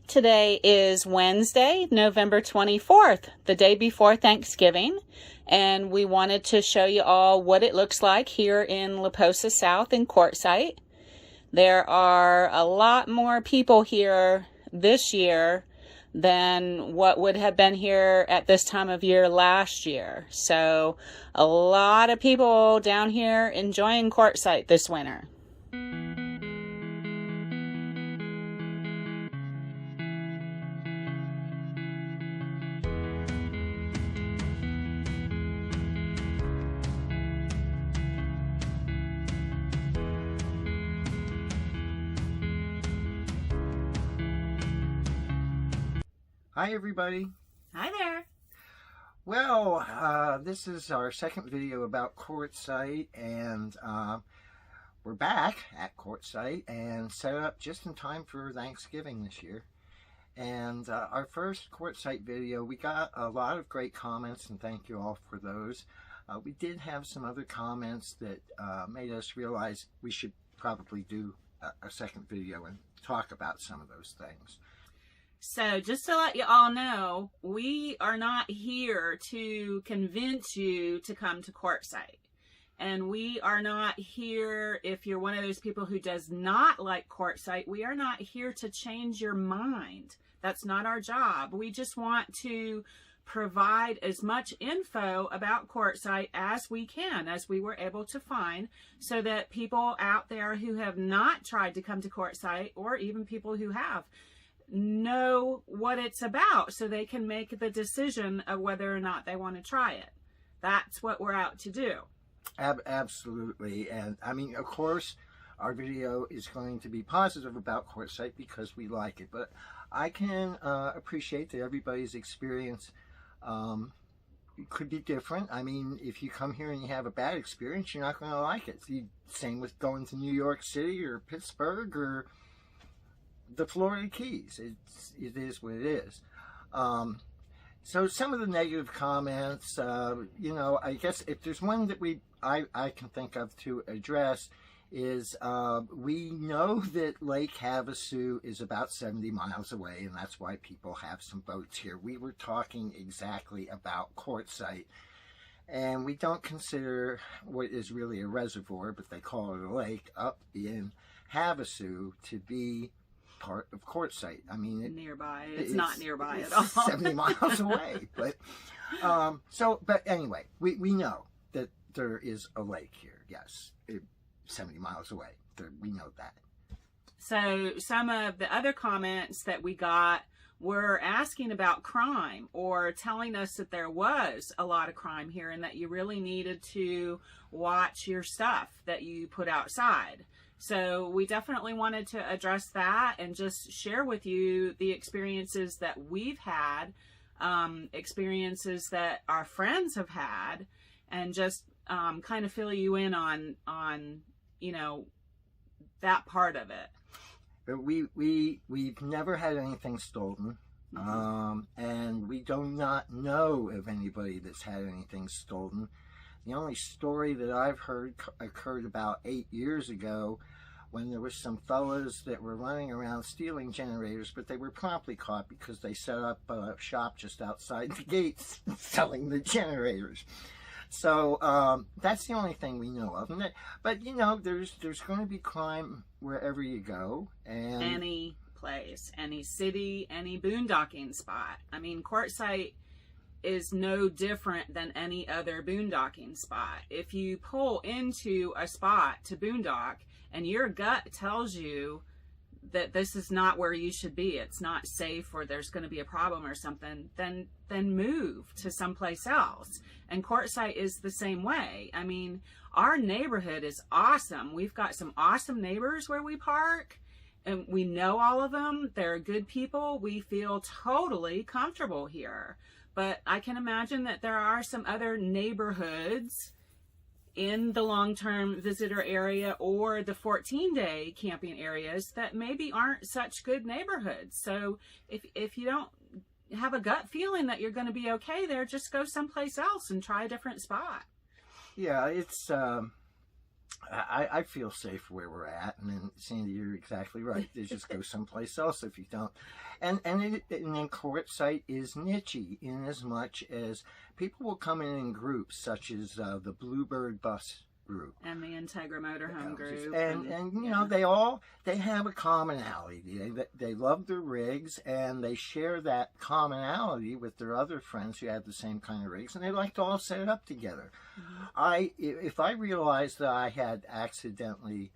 Today is Wednesday, November 24th, the day before Thanksgiving, and we wanted to show you all what it looks like here in La Posa South in Quartzsite. There are a lot more people here this year than what would have been here at this time of year last year. So a lot of people down here enjoying Quartzsite this winter. Hi everybody. Hi there. Well, this is our second video about Quartzsite, and we're back at Quartzsite and set up just in time for Thanksgiving this year. And our first Quartzsite video, we got a lot of great comments, and thank you all for those. We did have some other comments that made us realize we should probably do a second video and talk about some of those things. So just to let you all know, we are not here to convince you to come to Quartzsite. And we are not here, if you're one of those people who does not like Quartzsite, we are not here to change your mind. That's not our job. We just want to provide as much info about Quartzsite as we can, as we were able to find, so that people out there who have not tried to come to Quartzsite, or even people who have, know what it's about so they can make the decision of whether or not they want to try it. That's what we're out to do. Absolutely. And I mean, of course, our video is going to be positive about Quartzsite because we like it, but I can appreciate that everybody's experience could be different. I mean, if you come here and you have a bad experience, you're not going to like it. Same with going to New York City or Pittsburgh or the Florida Keys. It is what it is. So some of the negative comments, you know, I guess if there's one that I can think of to address is we know that Lake Havasu is about 70 miles away, and that's why people have some boats here. We were talking exactly about Quartzsite, and we don't consider what is really a reservoir, but they call it a lake, up in Havasu to be part of Quartzsite. I mean, nearby. It's not nearby at all. 70 miles away. But but anyway, we know that there is a lake here. Yes, 70 miles away. We know that. So some of the other comments that we got were asking about crime, or telling us that there was a lot of crime here and that you really needed to watch your stuff that you put outside. So we definitely wanted to address that and just share with you the experiences that we've had, experiences that our friends have had, and just kind of fill you in on you know, that part of it. But we've never had anything stolen, and we do not know of anybody that's had anything stolen. The only story that I've heard occurred about 8 years ago, when there were some fellas that were running around stealing generators, but they were promptly caught because they set up a shop just outside the gates selling the generators. So that's the only thing we know of. But you know, there's going to be crime wherever you go, and any place, any city, any boondocking spot. I mean, Quartzsite is no different than any other boondocking spot. If you pull into a spot to boondock and your gut tells you that this is not where you should be, it's not safe, or there's going to be a problem or something, then move to someplace else. And Quartzsite is the same way. I mean, our neighborhood is awesome. We've got some awesome neighbors where we park, and we know all of them. They're good people. We feel totally comfortable here. But I can imagine that there are some other neighborhoods in the long-term visitor area or the 14-day camping areas that maybe aren't such good neighborhoods. So if you don't have a gut feeling that you're going to be okay there, just go someplace else and try a different spot. Yeah, it's I feel safe where we're at, and then Sandy, you're exactly right. They just go someplace else if you don't. And then Quartzsite is nichey in as much as people will come in groups, such as the Bluebird Bus group And the Integra Motorhome group. and you yeah. know, they have a commonality. They love their rigs, and they share that commonality with their other friends who have the same kind of rigs, and they like to all set it up together. If I realized that I had accidentally,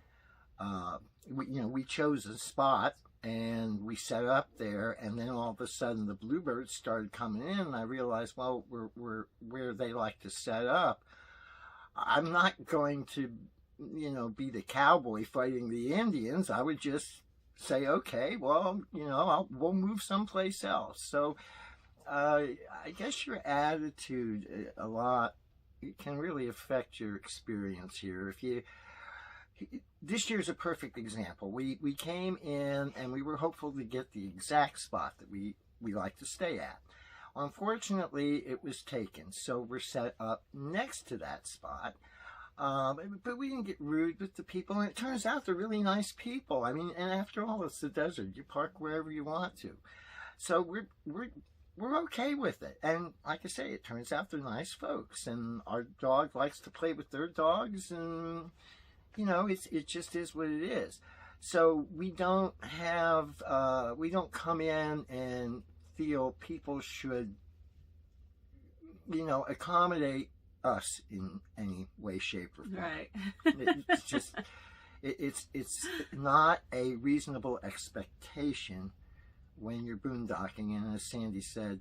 we chose a spot and we set up there, and then all of a sudden the bluebirds started coming in, and I realized, well, we're where they like to set up. I'm not going to, be the cowboy fighting the Indians. I would just say, okay, well, we'll move someplace else. So I guess your attitude a lot can really affect your experience here. This year's a perfect example. We came in and we were hopeful to get the exact spot that we like to stay at. Unfortunately, it was taken, so we're set up next to that spot. But we didn't get rude with the people, and it turns out they're really nice people. I mean, and after all, it's the desert. You park wherever you want to. So we're okay with it. And like I say, it turns out they're nice folks, and our dog likes to play with their dogs, and it just is what it is. So we don't come in and feel people should, accommodate us in any way, shape, or form. Right. It's just, it's not a reasonable expectation when you're boondocking, and as Sandy said,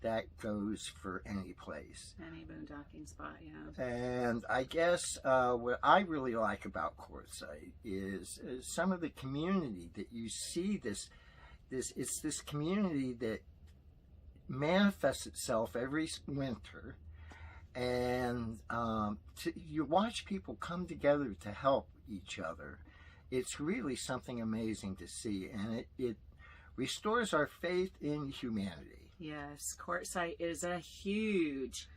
that goes for any place. Any boondocking spot, yeah. And I guess what I really like about Quartzsite is some of the community that you see. It's this community that manifests itself every winter, and you watch people come together to help each other. It's really something amazing to see, and it restores our faith in humanity. Yes, Quartzsite is a huge,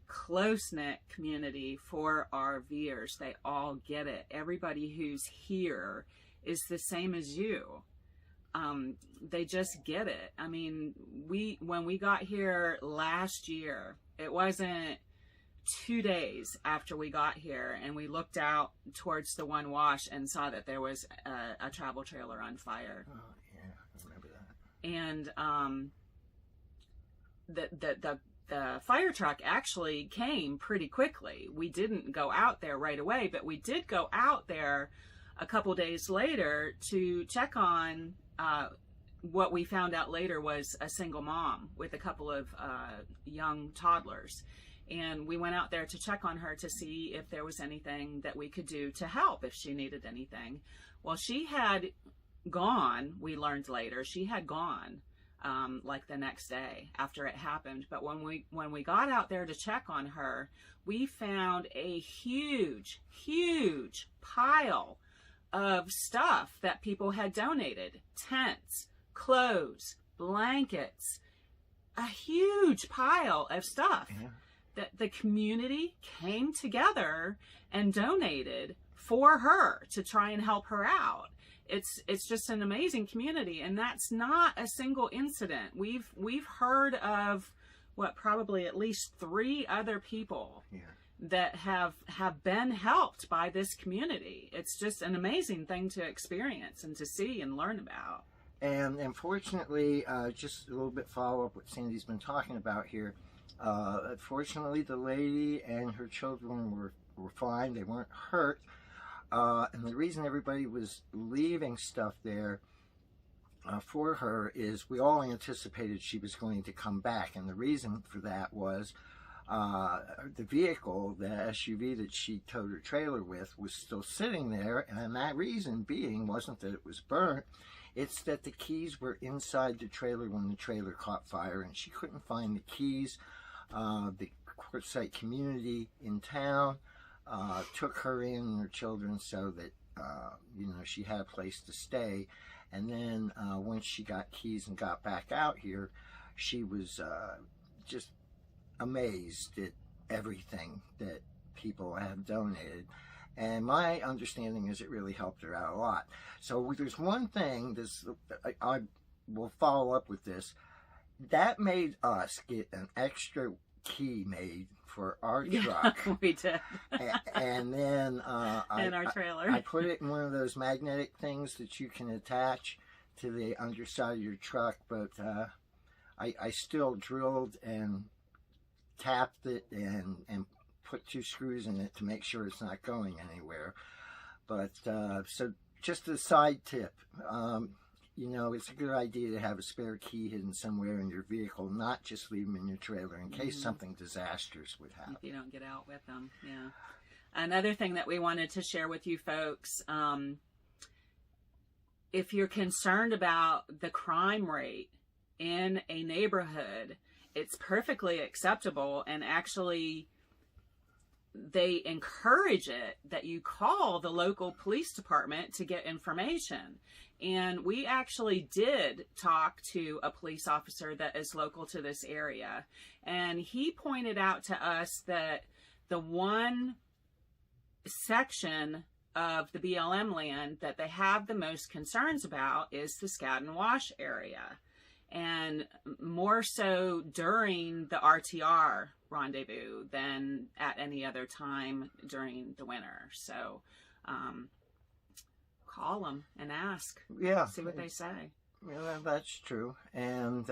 close-knit community for RVers. They all get it. Everybody who's here is the same as you. They just get it. I mean, when we got here last year, it wasn't 2 days after we got here, and we looked out towards the one wash and saw that there was a travel trailer on fire. Oh, yeah, I remember that. And the fire truck actually came pretty quickly. We didn't go out there right away, but we did go out there a couple days later to check on what we found out later was a single mom with a couple of young toddlers. And we went out there to check on her to see if there was anything that we could do to help, if she needed anything. Well, she had gone, we learned later, she had gone like the next day after it happened. But when we got out there to check on her, we found a huge pile of stuff that people had donated. Tents, clothes, blankets, a huge pile of stuff that the community came together and donated for her to try and help her out. It's just an amazing community, and that's not a single incident. We've heard of probably at least 3 other people that have been helped by this community. It's just an amazing thing to experience and to see and learn about. And unfortunately, just a little bit follow up what Sandy's been talking about here. Fortunately, the lady and her children were fine. They weren't hurt. And the reason everybody was leaving stuff there for her is we all anticipated she was going to come back. And the reason for that was the vehicle, the SUV that she towed her trailer with, was still sitting there. And that reason being wasn't that it was burnt. It's that the keys were inside the trailer when the trailer caught fire, and she couldn't find the keys. The Quartzsite community in town took her in and her children so that she had a place to stay. And then once she got keys and got back out here, she was just amazed at everything that people have donated. And my understanding is it really helped her out a lot. So there's one thing, I will follow up with this, that made us get an extra key made for our truck. Yeah, we did. And then in our trailer. I put it in one of those magnetic things that you can attach to the underside of your truck, but I still drilled and tapped it and put 2 screws in it to make sure it's not going anywhere. But so just a side tip, you know, it's a good idea to have a spare key hidden somewhere in your vehicle, not just leave them in your trailer in case something disastrous would happen. If you don't get out with them, yeah. Another thing that we wanted to share with you folks, if you're concerned about the crime rate in a neighborhood, it's perfectly acceptable, and actually they encourage it that you call the local police department to get information. And we actually did talk to a police officer that is local to this area, and he pointed out to us that the one section of the BLM land that they have the most concerns about is the Skadden Wash area, and more so during the RTR rendezvous than at any other time during the winter. So call them and ask. Yeah. See what they say. Yeah, that's true. And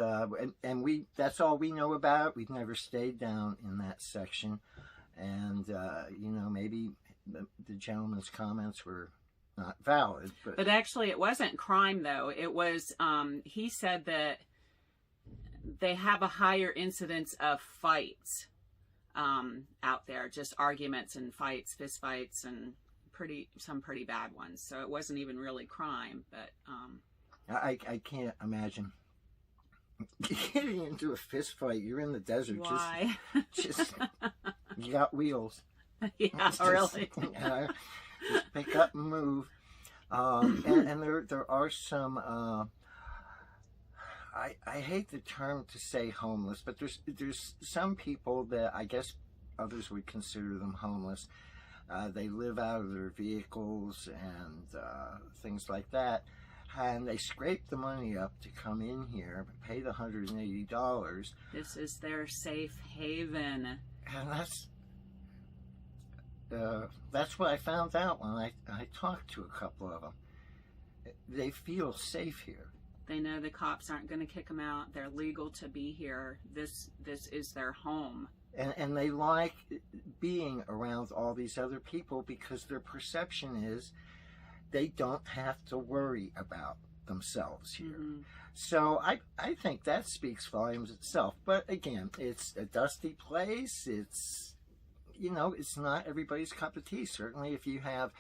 that's all we know about it. We've never stayed down in that section. And, you know, maybe the gentleman's comments were not valid. But actually it wasn't crime, though. It was, he said that they have a higher incidence of fights out there, just arguments and fights, fist fights, and some pretty bad ones. So it wasn't even really crime, but I can't imagine getting into a fist fight. You're in the desert. Why? Just you got wheels. Yeah, really. Just pick up and move. And there are some. I hate the term to say homeless, but there's some people that I guess others would consider them homeless. They live out of their vehicles and things like that, and they scrape the money up to come in here, pay the $180. This is their safe haven. And that's what I found out when I talked to a couple of them. They feel safe here. They know the cops aren't going to kick them out. They're legal to be here. This is their home. And they like being around all these other people because their perception is they don't have to worry about themselves here. Mm-hmm. So I think that speaks volumes itself. But again, it's a dusty place. It's, you know, it's not everybody's cup of tea. Certainly if you have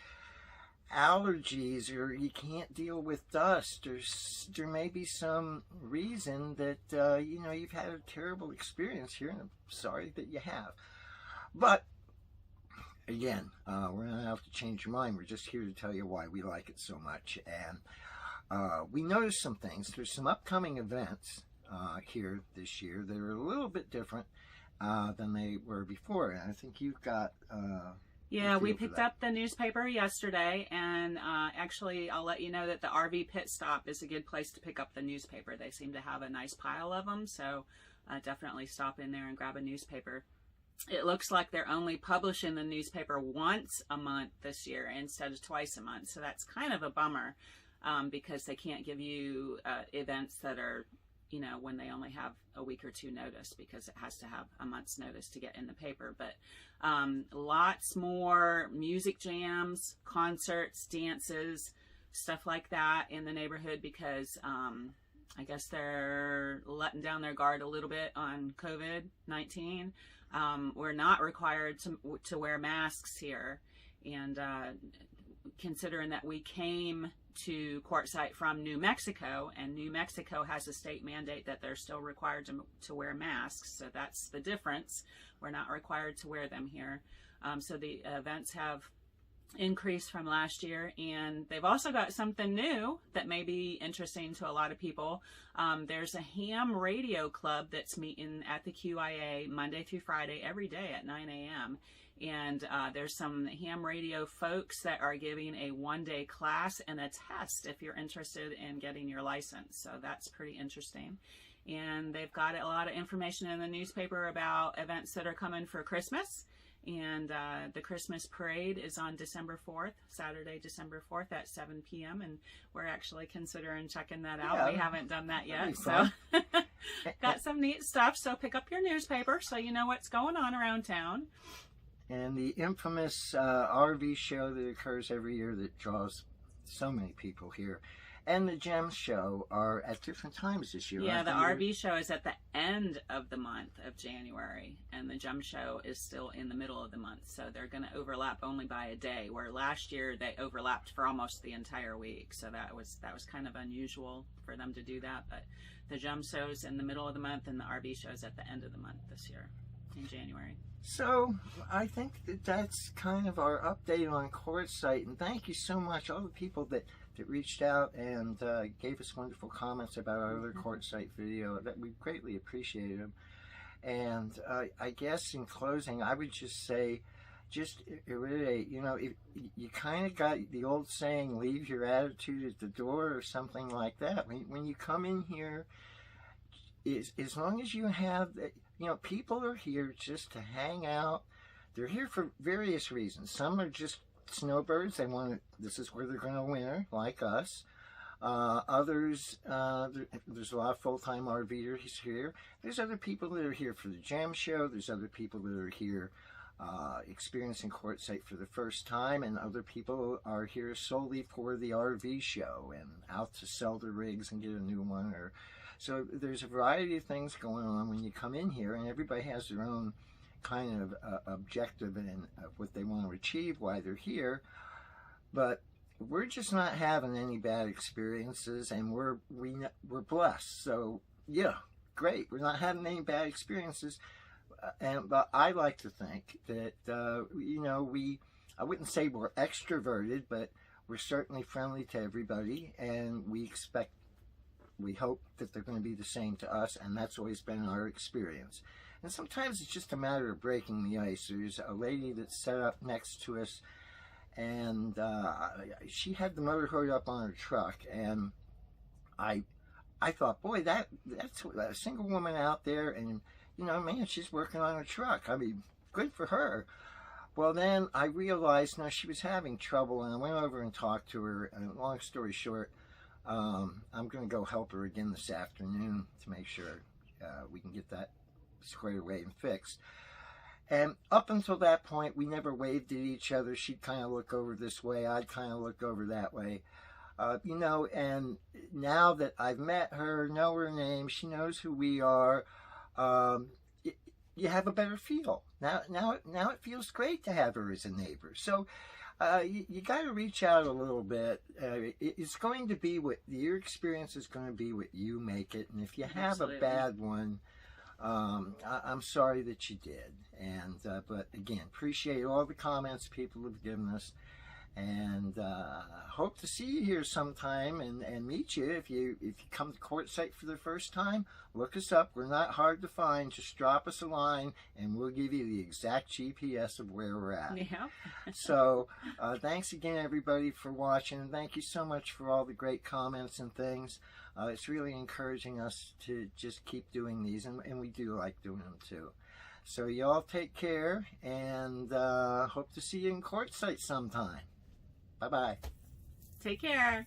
allergies or you can't deal with dust, there may be some reason that you know, you've had a terrible experience here, and I'm sorry that you have. But again, we're not out to change your mind. We're just here to tell you why we like it so much. And we noticed some things. There's some upcoming events here this year that are a little bit different than they were before, and I think you've got yeah, we picked up the newspaper yesterday, and actually I'll let you know that the RV Pit Stop is a good place to pick up the newspaper. They seem to have a nice pile of them, so definitely stop in there and grab a newspaper. It looks like they're only publishing the newspaper once a month this year instead of twice a month, so that's kind of a bummer because they can't give you events that are, you know, when they only have a week or two notice, because it has to have a month's notice to get in the paper. But lots more music jams, concerts, dances, stuff like that in the neighborhood, because I guess they're letting down their guard a little bit on COVID-19. We're not required to wear masks here, and considering that we came to Quartzsite from New Mexico, and New Mexico has a state mandate that they're still required to wear masks, so that's the difference. We're not required to wear them here. So the events have increase from last year, and they've also got something new that may be interesting to a lot of people. There's a ham radio club that's meeting at the QIA Monday through Friday every day at 9 a.m. And there's some ham radio folks that are giving a one-day class and a test if you're interested in getting your license. So that's pretty interesting. And they've got a lot of information in the newspaper about events that are coming for Christmas. And the Christmas parade is on December 4th, Saturday, December 4th at 7 p.m. And we're actually considering checking that out. Yeah, we haven't done that yet. fun. So got some neat stuff. So pick up your newspaper so you know what's going on around town. And the infamous RV show that occurs every year that draws so many people here, and the Gem Show are at different times this year. Yeah, the RV show is at the end of the month of January, and the Gem Show is still in the middle of the month. So they're going to overlap only by a day, where last year they overlapped for almost the entire week. So that was kind of unusual for them to do that. But the Gem Show's in the middle of the month, and the RV Show's at the end of the month this year in January. So I think that's kind of our update on Quartzsite, and thank you so much, all the people that reached out and gave us wonderful comments about our other Quartzsite video. That we greatly appreciated them. And I guess in closing, I would just say, just reiterate, you know, you kind of got the old saying, leave your attitude at the door or something like that. When you come in here, as long as you have, you know, people are here just to hang out. They're here for various reasons. Some are just snowbirds. They want to, this is where they're going to winter, like us. Others, there's a lot of full-time RVers here. There's other people that are here for the Gem Show. There's other people that are here experiencing Quartzsite for the first time, and other people are here solely for the RV show and out to sell their rigs and get a new one. Or so there's a variety of things going on when you come in here, and everybody has their own kind of objective and what they want to achieve while they're here. But we're just not having any bad experiences, and we're blessed. So yeah, great. We're not having any bad experiences, but I like to think that you know, I wouldn't say we're extroverted, but we're certainly friendly to everybody, and we hope that they're going to be the same to us, and that's always been our experience. And sometimes it's just a matter of breaking the ice. There's a lady that sat up next to us, and she had the motor hood up on her truck, and I thought, boy, that's a single woman out there, and you know, man, she's working on her truck. I mean, good for her. Well, then I realized, no, she was having trouble, and I went over and talked to her, and long story short, I'm going to go help her again this afternoon to make sure we can get that squared away and fixed. And up until that point, we never waved at each other. She'd kind of look over this way, I'd kind of look over that way. You know, and now that I've met her, know her name, she knows who we are, you have a better feel. Now it feels great to have her as a neighbor. So you got to reach out a little bit. It's going to be what your experience is going to be, what you make it. And if you have Absolutely. a bad one, I'm sorry that you did. And but again, appreciate all the comments people have given us, and hope to see you here sometime and meet you. If you come to Quartzsite for the first time, look us up. We're not hard to find. Just drop us a line and we'll give you the exact GPS of where we're at. Yeah. So thanks again, everybody, for watching, and thank you so much for all the great comments and things. It's really encouraging us to just keep doing these, and we do like doing them too. So y'all take care, and hope to see you in Quartzsite sometime. Bye-bye. Take care.